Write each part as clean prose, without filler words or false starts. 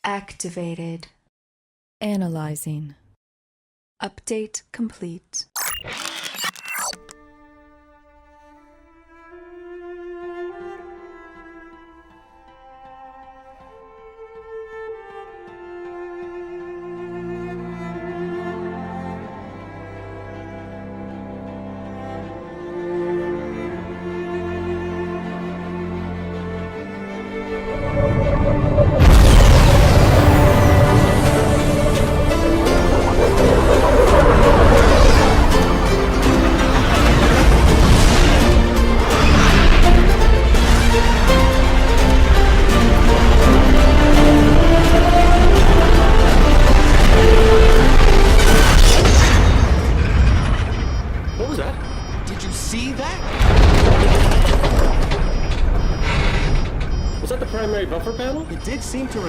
Activated. Analyzing. Update complete.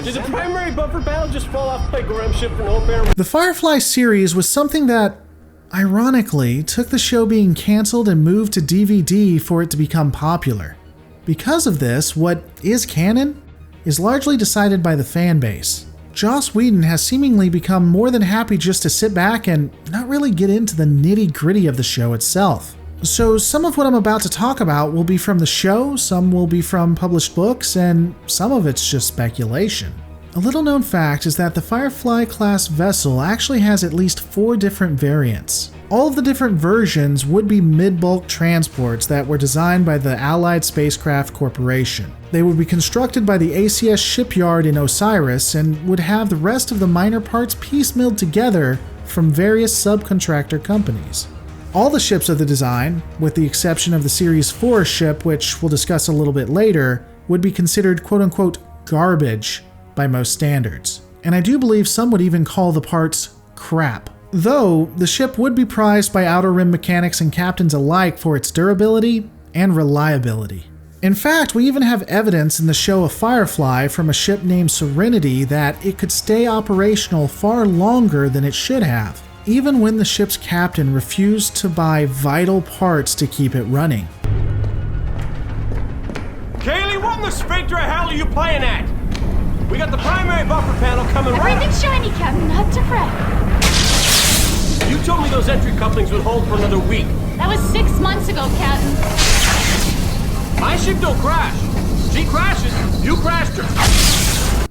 Did the primary buffer panel just fall off my Gorem ship for no apparent? The Firefly series was something that, ironically, took the show being cancelled and moved to DVD for it to become popular. Because of this, what is canon is largely decided by the fan base. Joss Whedon has seemingly become more than happy just to sit back and not really get into the nitty-gritty of the show itself. So some of what I'm about to talk about will be from the show, some will be from published books, and some of it's just speculation. A little known fact is that the Firefly Class vessel actually has at least 4 different variants. All of the different versions would be mid-bulk transports that were designed by the Allied Spacecraft Corporation. They would be constructed by the ACS shipyard in Osiris and would have the rest of the minor parts piecemealed together from various subcontractor companies. All the ships of the design, with the exception of the Series 4 ship, which we'll discuss a little bit later, would be considered quote-unquote garbage by most standards. And I do believe some would even call the parts crap. Though, the ship would be prized by Outer Rim mechanics and captains alike for its durability and reliability. In fact, we even have evidence in the show of Firefly from a ship named Serenity that it could stay operational far longer than it should have, even when the ship's captain refused to buy vital parts to keep it running. Kaylee, what in the spectre of hell are you playing at? We got the primary buffer panel coming right up. Everything's shiny, Captain, not to fret. You told me those entry couplings would hold for another week. That was 6 months ago, Captain. My ship don't crash. She crashes, you crashed her.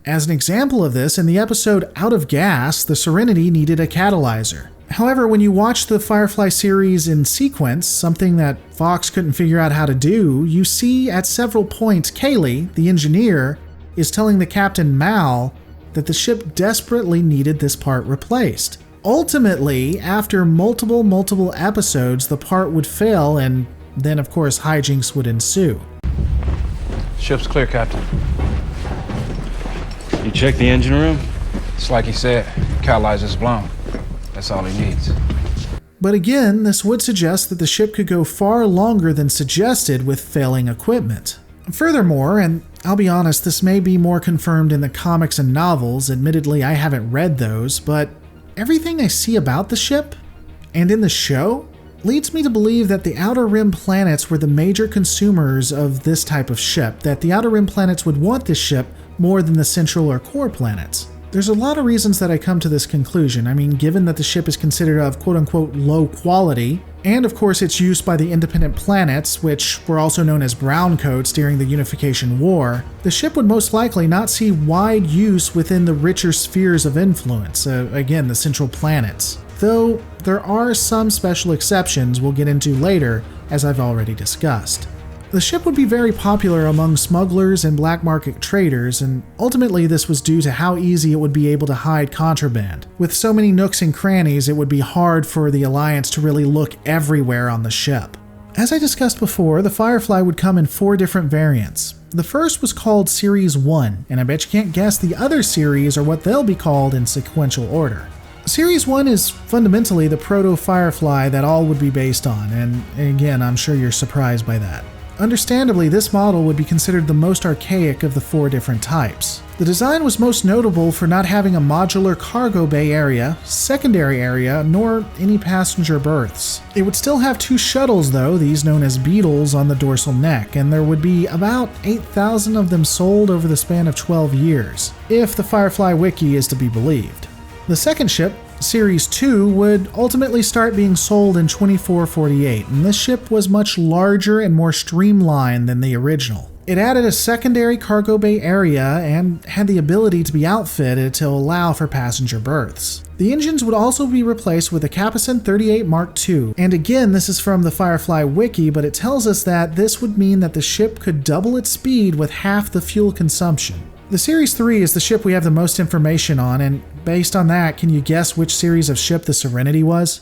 As an example of this, in the episode Out of Gas, the Serenity needed a catalyzer. However, when you watch the Firefly series in sequence, something that Fox couldn't figure out how to do, you see at several points Kaylee, the engineer, is telling the captain Mal that the ship desperately needed this part replaced. Ultimately, after multiple episodes, the part would fail and then of course hijinks would ensue. Ship's clear, Captain. You checked the engine room? It's like he said, catalyzer's blown. That's all he needs. But again, this would suggest that the ship could go far longer than suggested with failing equipment. Furthermore, and I'll be honest, this may be more confirmed in the comics and novels, admittedly I haven't read those, but everything I see about the ship, and in the show, leads me to believe that the Outer Rim planets were the major consumers of this type of ship, that the Outer Rim planets would want this ship more than the central or core planets. There's a lot of reasons that I come to this conclusion. I mean, given that the ship is considered of quote-unquote low quality, and of course its use by the independent planets, which were also known as browncoats during the Unification War, the ship would most likely not see wide use within the richer spheres of influence, again, the central planets. Though there are some special exceptions we'll get into later, as I've already discussed. The ship would be very popular among smugglers and black market traders, and ultimately this was due to how easy it would be able to hide contraband. With so many nooks and crannies, it would be hard for the Alliance to really look everywhere on the ship. As I discussed before, the Firefly would come in 4 different variants. The first was called Series 1, and I bet you can't guess the other series or what they'll be called in sequential order. Series 1 is fundamentally the proto-Firefly that all would be based on, and again, I'm sure you're surprised by that. Understandably, this model would be considered the most archaic of the 4 different types. The design was most notable for not having a modular cargo bay area, secondary area, nor any passenger berths. It would still have 2 shuttles though, these known as Beetles, on the dorsal neck, and there would be about 8,000 of them sold over the span of 12 years, if the Firefly Wiki is to be believed. The second ship, Series 2, would ultimately start being sold in 2448, and this ship was much larger and more streamlined than the original. It added a secondary cargo bay area and had the ability to be outfitted to allow for passenger berths. The engines would also be replaced with a Capacin 38 Mark II, and again this is from the Firefly Wiki, but it tells us that this would mean that the ship could double its speed with half the fuel consumption. The Series 3 is the ship we have the most information on, and based on that, can you guess which series of ship the Serenity was?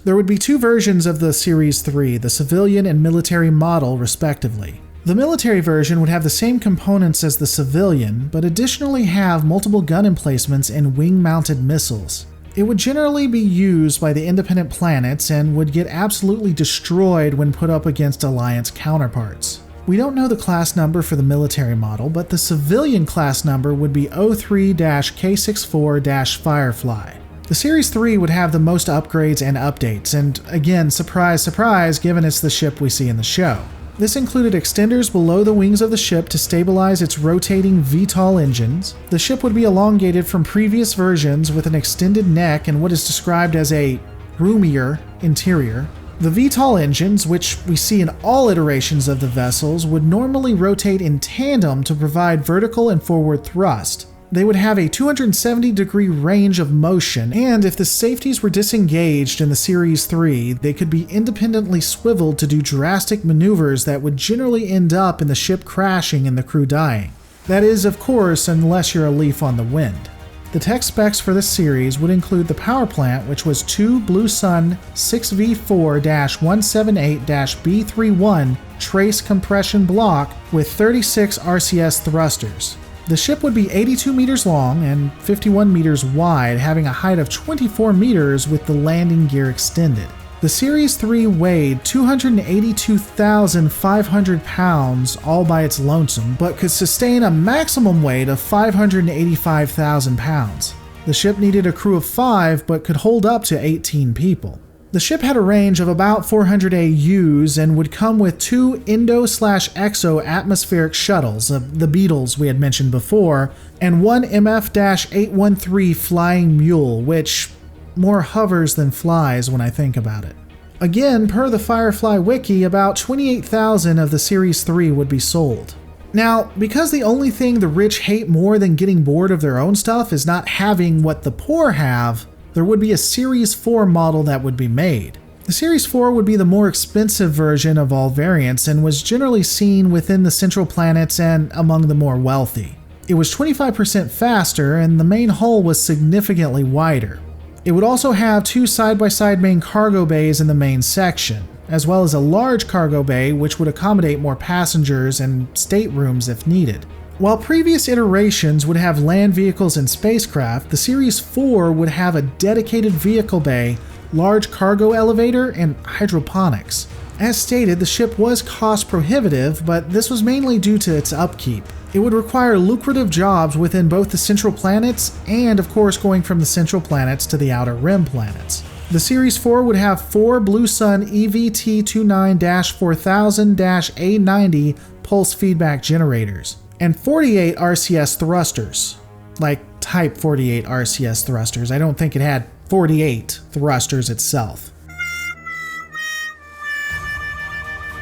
There would be 2 versions of the Series 3, the civilian and military model respectively. The military version would have the same components as the civilian, but additionally have multiple gun emplacements and wing-mounted missiles. It would generally be used by the independent planets and would get absolutely destroyed when put up against Alliance counterparts. We don't know the class number for the military model, but the civilian class number would be 03-K64-Firefly. The Series 3 would have the most upgrades and updates, and again, surprise, surprise, given it's the ship we see in the show. This included extenders below the wings of the ship to stabilize its rotating Vtol engines. The ship would be elongated from previous versions with an extended neck and what is described as a roomier interior. The Vtol engines, which we see in all iterations of the vessels, would normally rotate in tandem to provide vertical and forward thrust. They would have a 270-degree range of motion, and if the safeties were disengaged in the Series 3, they could be independently swiveled to do drastic maneuvers that would generally end up in the ship crashing and the crew dying. That is, of course, unless you're a leaf on the wind. The tech specs for this series would include the power plant, which was 2 Blue Sun 6V4-178-B31 trace compression block with 36 RCS thrusters. The ship would be 82 meters long and 51 meters wide, having a height of 24 meters with the landing gear extended. The Series 3 weighed 282,500 pounds all by its lonesome, but could sustain a maximum weight of 585,000 pounds. The ship needed a crew of 5, but could hold up to 18 people. The ship had a range of about 400 AUs and would come with 2 Indo/Exo atmospheric shuttles, the Beetles we had mentioned before, and 1 MF-813 Flying Mule, which more hovers than flies when I think about it. Again, per the Firefly Wiki, about 28,000 of the Series 3 would be sold. Now, because the only thing the rich hate more than getting bored of their own stuff is not having what the poor have, there would be a Series 4 model that would be made. The Series 4 would be the more expensive version of all variants and was generally seen within the central planets and among the more wealthy. It was 25% faster and the main hull was significantly wider. It would also have 2 side-by-side main cargo bays in the main section, as well as a large cargo bay which would accommodate more passengers and staterooms if needed. While previous iterations would have land vehicles and spacecraft, the Series 4 would have a dedicated vehicle bay, large cargo elevator, and hydroponics. As stated, the ship was cost prohibitive, but this was mainly due to its upkeep. It would require lucrative jobs within both the central planets and, of course, going from the central planets to the outer rim planets. The Series 4 would have 4 Blue Sun EVT-29-4000-A90 pulse feedback generators and 48 RCS thrusters. Like Type 48 RCS thrusters. I don't think it had 48 thrusters itself.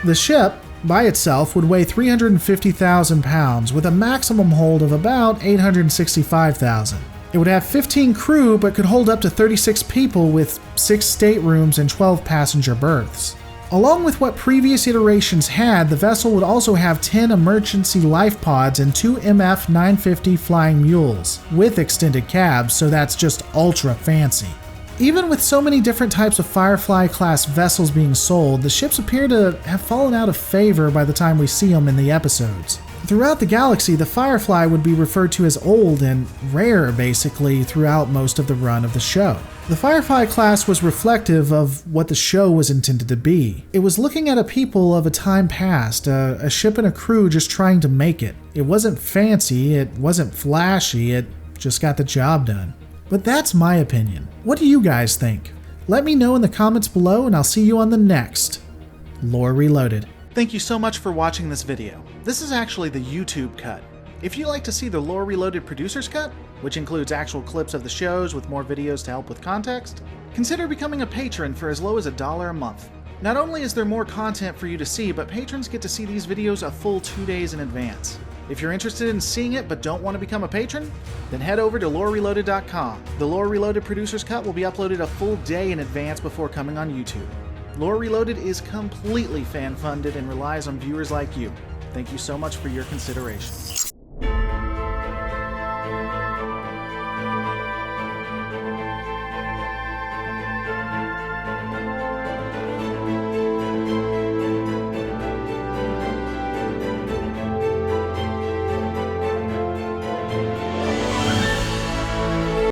The ship, by itself, would weigh 350,000 pounds with a maximum hold of about 865,000. It would have 15 crew but could hold up to 36 people with 6 staterooms and 12 passenger berths. Along with what previous iterations had, the vessel would also have 10 emergency life pods and 2 MF-950 Flying Mules, with extended cabs, so that's just ultra fancy. Even with so many different types of Firefly Class vessels being sold, the ships appear to have fallen out of favor by the time we see them in the episodes. Throughout the galaxy, the Firefly would be referred to as old and rare, basically, throughout most of the run of the show. The Firefly Class was reflective of what the show was intended to be. It was looking at a people of a time past, a ship and a crew just trying to make it. It wasn't fancy, it wasn't flashy, it just got the job done. But that's my opinion. What do you guys think? Let me know in the comments below, and I'll see you on the next Lore Reloaded. Thank you so much for watching this video. This is actually the YouTube cut. If you'd like to see the Lore Reloaded Producer's Cut, which includes actual clips of the shows with more videos to help with context, consider becoming a patron for as low as $1 a month. Not only is there more content for you to see, but patrons get to see these videos a full 2 days in advance. If you're interested in seeing it but don't want to become a patron, then head over to lorereloaded.com. The Lore Reloaded Producer's Cut will be uploaded a full day in advance before coming on YouTube. Lore Reloaded is completely fan-funded and relies on viewers like you. Thank you so much for your consideration.